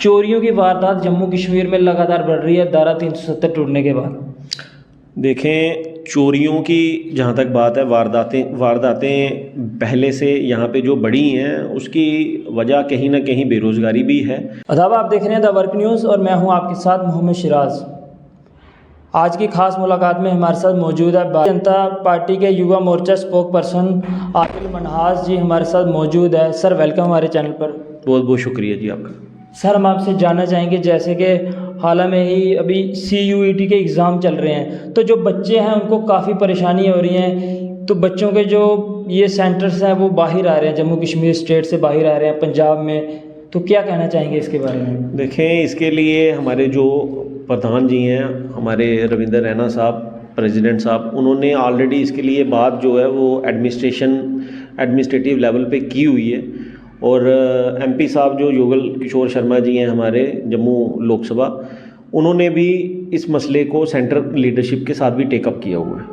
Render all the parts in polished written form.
चोरियों की वारदात जम्मू कश्मीर में लगातार बढ़ रही है धारा 370 टूटने के बाद। देखें, चोरियों की जहाँ तक बात है, वारदातें पहले से यहाँ पे जो बढ़ी हैं उसकी वजह कहीं ना कहीं बेरोज़गारी भी है। अदाब, आप देख रहे हैं द वर्क न्यूज़ और मैं हूं आपके साथ मोहम्मद सिराज। आज की खास मुलाकात में हमारे साथ मौजूद है भारतीय जनता पार्टी के युवा मोर्चा स्पोक पर्सन आकिल मनहास जी हमारे साथ मौजूद है। सर वेलकम हमारे चैनल पर। बहुत बहुत शुक्रिया जी आपका। सर हम आपसे जानना चाहेंगे, जैसे कि हाल में ही अभी CUET के एग्ज़ाम चल रहे हैं, तो जो बच्चे हैं उनको काफ़ी परेशानी हो रही हैं। तो बच्चों के जो ये सेंटर्स हैं वो बाहर आ रहे हैं, जम्मू कश्मीर स्टेट से बाहर आ रहे हैं, पंजाब में। तो क्या कहना चाहेंगे इसके बारे में? देखें, इसके लिए हमारे जो प्रधान जी हैं, हमारे रविंदर रैना साहब, प्रेसिडेंट साहब, उन्होंने ऑलरेडी इसके लिए बात जो है वो एडमिनिस्ट्रेटिव लेवल पे की हुई है। और MP साहब जो युगल किशोर शर्मा जी हैं हमारे जम्मू लोकसभा, उन्होंने भी इस मसले को सेंट्रल लीडरशिप के साथ भी टेकअप किया हुआ है।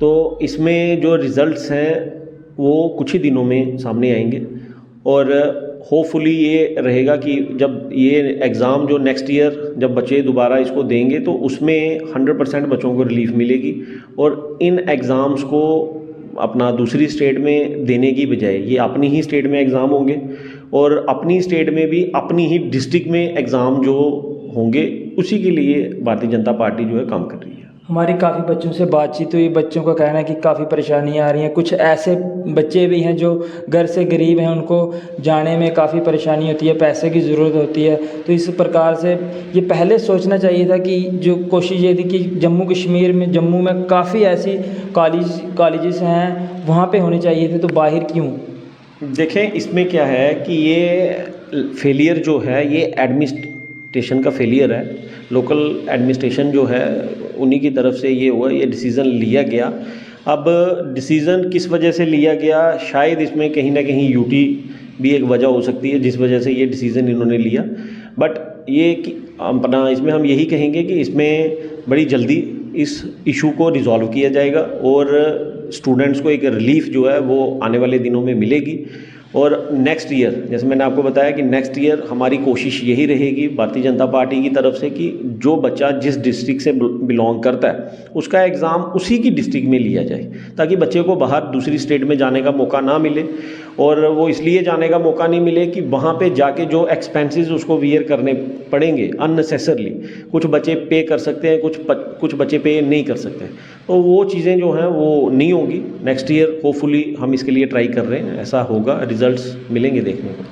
तो इसमें जो रिज़ल्ट्स हैं वो कुछ ही दिनों में सामने आएंगे और होपफुली ये रहेगा कि जब ये एग्ज़ाम जो नेक्स्ट ईयर जब बच्चे दोबारा इसको देंगे तो उसमें 100% बच्चों को रिलीफ मिलेगी। और इन एग्ज़ाम्स को अपना दूसरी स्टेट में देने की बजाय ये अपनी ही स्टेट में एग्ज़ाम होंगे और अपनी स्टेट में भी अपनी ही डिस्ट्रिक्ट में एग्ज़ाम जो होंगे, उसी के लिए भारतीय जनता पार्टी जो है काम कर रही है। हमारी काफ़ी बच्चों से बातचीत हुई, बच्चों का कहना है कि काफ़ी परेशानियां आ रही हैं। कुछ ऐसे बच्चे भी हैं जो घर से गरीब हैं, उनको जाने में काफ़ी परेशानी होती है, पैसे की ज़रूरत होती है। तो इस प्रकार से ये पहले सोचना चाहिए था कि जो कोशिश ये थी कि जम्मू कश्मीर में, जम्मू में काफ़ी ऐसी कॉलेजेस हैं, वहाँ पर होने चाहिए थे, तो बाहर क्यों? देखें, इसमें क्या है कि ये फेलियर जो है ये एडमिनिस्ट्रेशन का फेलियर है। लोकल एडमिनिस्ट्रेशन जो है उन्हीं की तरफ से ये हुआ, ये डिसीज़न लिया गया। अब डिसीज़न किस वजह से लिया गया, शायद इसमें कहीं ना कहीं UT भी एक वजह हो सकती है जिस वजह से ये डिसीज़न इन्होंने लिया। बट ये कि अपना इसमें हम यही कहेंगे कि इसमें बड़ी जल्दी इस इशू को रिज़ॉल्व किया जाएगा और स्टूडेंट्स को एक रिलीफ जो है वो आने वाले दिनों में मिलेगी। और नेक्स्ट ईयर, जैसे मैंने आपको बताया कि नेक्स्ट ईयर हमारी कोशिश यही रहेगी भारतीय जनता पार्टी की तरफ से कि जो बच्चा जिस डिस्ट्रिक्ट से बिलोंग करता है उसका एग्ज़ाम उसी की डिस्ट्रिक्ट में लिया जाए, ताकि बच्चे को बाहर दूसरी स्टेट में जाने का मौका ना मिले। और वो इसलिए जाने का मौका नहीं मिले कि वहाँ पे जाके जो एक्सपेंसेस उसको वियर करने पड़ेंगे अननेसेसरली, कुछ बच्चे पे कर सकते हैं, कुछ बच्चे पे नहीं कर सकते हैं, तो वो चीज़ें जो हैं वो नहीं होगी। नेक्स्ट ईयर होपफुली हम इसके लिए ट्राई कर रहे हैं, ऐसा होगा, रिजल्ट्स मिलेंगे देखने को।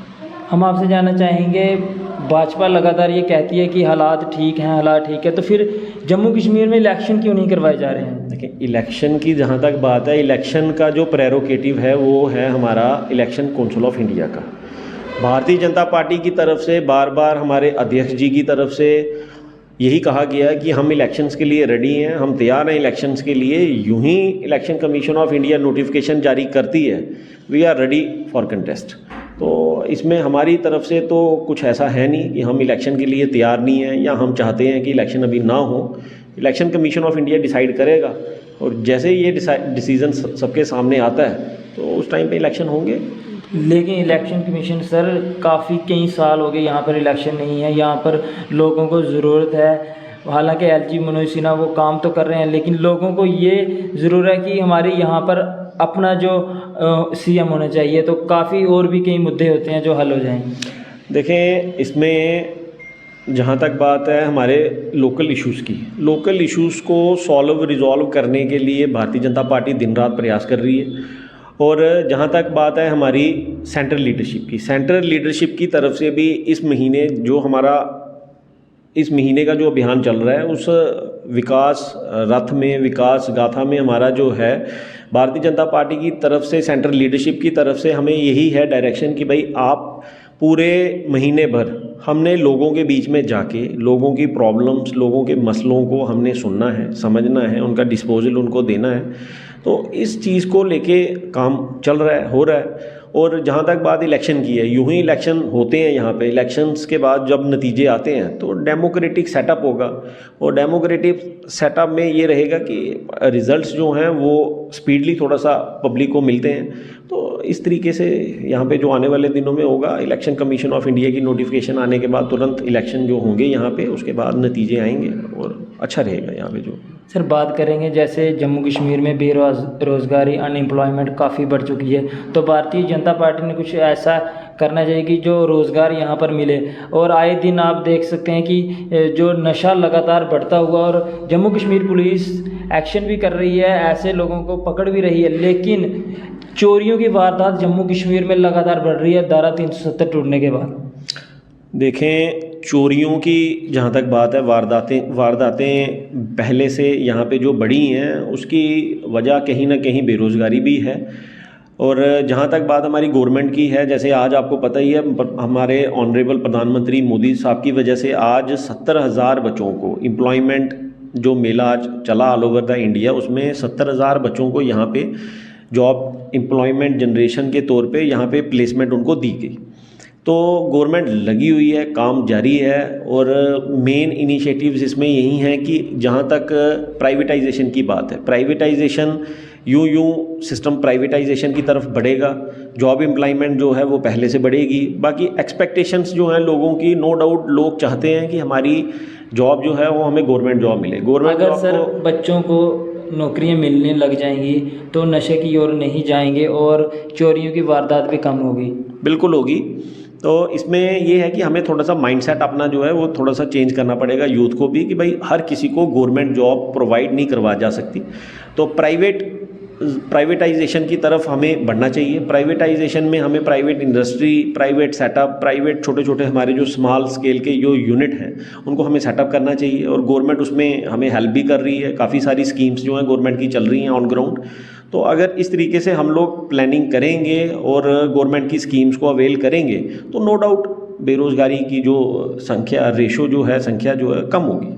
हम आपसे जानना चाहेंगे, भाजपा लगातार ये कहती है कि हालात ठीक हैं, हालात ठीक है, तो फिर जम्मू कश्मीर में इलेक्शन क्यों नहीं करवाए जा रहे हैं? देखिए, इलेक्शन की जहाँ तक बात है, इलेक्शन का जो प्रेरोगेटिव है वो है हमारा इलेक्शन काउंसिल ऑफ इंडिया का। भारतीय जनता पार्टी की तरफ से बार बार हमारे अध्यक्ष जी की तरफ से यही कहा गया कि हम इलेक्शंस के लिए रेडी हैं, हम तैयार हैं इलेक्शंस के लिए। यूं ही election commission of India notification जारी करती है, we are ready for contest. तो इसमें हमारी तरफ से तो कुछ ऐसा है नहीं कि हम इलेक्शन के लिए तैयार नहीं हैं या हम चाहते हैं कि इलेक्शन अभी ना हो। Election commission of India decide करेगा और जैसे ही ये डिसीज़न सबके सामने आता है तो उस टाइम पे इलेक्शन होंगे। लेकिन इलेक्शन कमीशन सर काफ़ी कई साल हो गए यहाँ पर इलेक्शन नहीं है, यहाँ पर लोगों को ज़रूरत है। हालांकि LG मनोज सिन्हा वो काम तो कर रहे हैं, लेकिन लोगों को ये ज़रूरत है कि हमारे यहाँ पर अपना जो CM होना चाहिए। तो काफ़ी और भी कई मुद्दे होते हैं जो हल हो जाएंगे। देखें, इसमें जहाँ तक बात है हमारे लोकल इश्यूज़ की, लोकल इश्यूज़ को रिज़ॉल्व करने के लिए भारतीय जनता पार्टी दिन रात प्रयास कर रही है। और जहाँ तक बात है हमारी सेंट्रल लीडरशिप की तरफ से भी इस महीने का जो अभियान चल रहा है उस विकास रथ में, विकास गाथा में हमारा जो है भारतीय जनता पार्टी की तरफ से, सेंट्रल लीडरशिप की तरफ से हमें यही है डायरेक्शन कि भाई आप पूरे महीने भर हमने लोगों के बीच में जाके लोगों की प्रॉब्लम्स, लोगों के मसलों को हमने सुनना है, समझना है, उनका डिस्पोजल उनको देना है। तो इस चीज़ को लेके काम चल रहा है, हो रहा है। और जहाँ तक बात इलेक्शन की है, यूं ही इलेक्शन होते हैं यहाँ पे, इलेक्शंस के बाद जब नतीजे आते हैं तो डेमोक्रेटिक सेटअप होगा, और डेमोक्रेटिक सेटअप में ये रहेगा कि रिजल्ट्स जो हैं वो स्पीडली थोड़ा सा पब्लिक को मिलते हैं। तो इस तरीके से यहाँ पे जो आने वाले दिनों में होगा, इलेक्शन कमीशन ऑफ इंडिया की नोटिफिकेशन आने के बाद तुरंत इलेक्शन जो होंगे यहाँ पे, उसके बाद नतीजे आएंगे और अच्छा रहेगा यहाँ पे। जो सर बात करेंगे जैसे जम्मू कश्मीर में बेरोज़गारी अनएम्प्लॉयमेंट काफ़ी बढ़ चुकी है, तो भारतीय जनता पार्टी ने कुछ ऐसा करना चाहिए कि जो रोज़गार यहाँ पर मिले। और आए दिन आप देख सकते हैं कि जो नशा लगातार बढ़ता हुआ, और जम्मू कश्मीर पुलिस एक्शन भी कर रही है, ऐसे लोगों को पकड़ भी रही है, लेकिन चोरियों की वारदात जम्मू कश्मीर में लगातार बढ़ रही है धारा 370 टूटने के बाद। देखें, चोरियों की जहाँ तक बात है, वारदातें पहले से यहाँ पे जो बढ़ी हैं, उसकी वजह कहीं ना कहीं बेरोज़गारी भी है। और जहाँ तक बात हमारी गवर्नमेंट की है, जैसे आज आपको पता ही है, हमारे ऑनरेबल प्रधानमंत्री मोदी साहब की वजह से आज 70,000 बच्चों को एम्प्लॉयमेंट जो मेला आज चला ऑल ओवर द इंडिया, उसमें 70,000 बच्चों को यहाँ पे जॉब एम्प्लॉयमेंट जनरेशन के तौर पे यहाँ पे प्लेसमेंट उनको दी गई। तो गवर्नमेंट लगी हुई है, काम जारी है, और मेन इनिशिएटिव्स इसमें यही हैं कि जहाँ तक प्राइवेटाइजेशन की बात है, प्राइवेटाइजेशन यूं सिस्टम प्राइवेटाइजेशन की तरफ बढ़ेगा, जॉब एम्प्लॉयमेंट जो है वो पहले से बढ़ेगी। बाकी एक्सपेक्टेशंस जो हैं लोगों की, नो डाउट लोग चाहते हैं कि हमारी जॉब जो है वो हमें गवर्नमेंट जॉब मिले। गवर्नमेंट अगर सर बच्चों को नौकरियां मिलने लग जाएंगी तो नशे की ओर नहीं जाएंगे और चोरियों की वारदात भी कम होगी। बिल्कुल होगी। तो इसमें ये है कि हमें थोड़ा सा माइंडसेट अपना जो है वो थोड़ा सा चेंज करना पड़ेगा यूथ को भी, कि भाई हर किसी को गवर्नमेंट जॉब प्रोवाइड नहीं करवा जा सकती। तो प्राइवेटाइजेशन की तरफ हमें बढ़ना चाहिए। प्राइवेटाइजेशन में हमें private industry, private setup, private छोटे छोटे हमारे जो स्मॉल स्केल के जो यूनिट हैं उनको हमें सेटअप करना चाहिए, और गवर्नमेंट उसमें हमें हेल्प भी कर रही है। काफ़ी सारी स्कीम्स जो हैं गवर्नमेंट की चल रही हैं ऑन ग्राउंड। तो अगर इस तरीके से हम लोग प्लानिंग करेंगे और गवर्नमेंट की स्कीम्स को अवेल करेंगे तो नो डाउट बेरोज़गारी की जो संख्या संख्या जो है कम होगी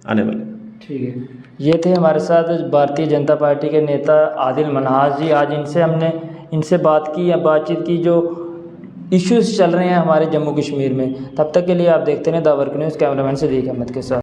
आने वाले। ठीक है, ये थे हमारे साथ भारतीय जनता पार्टी के नेता आदिल मनहास जी। आज हमने इनसे बातचीत की जो इश्यूज़ चल रहे हैं हमारे जम्मू कश्मीर में। तब तक के लिए आप देखते रहें the work news, cameraman Siddique Ahmed के साथ।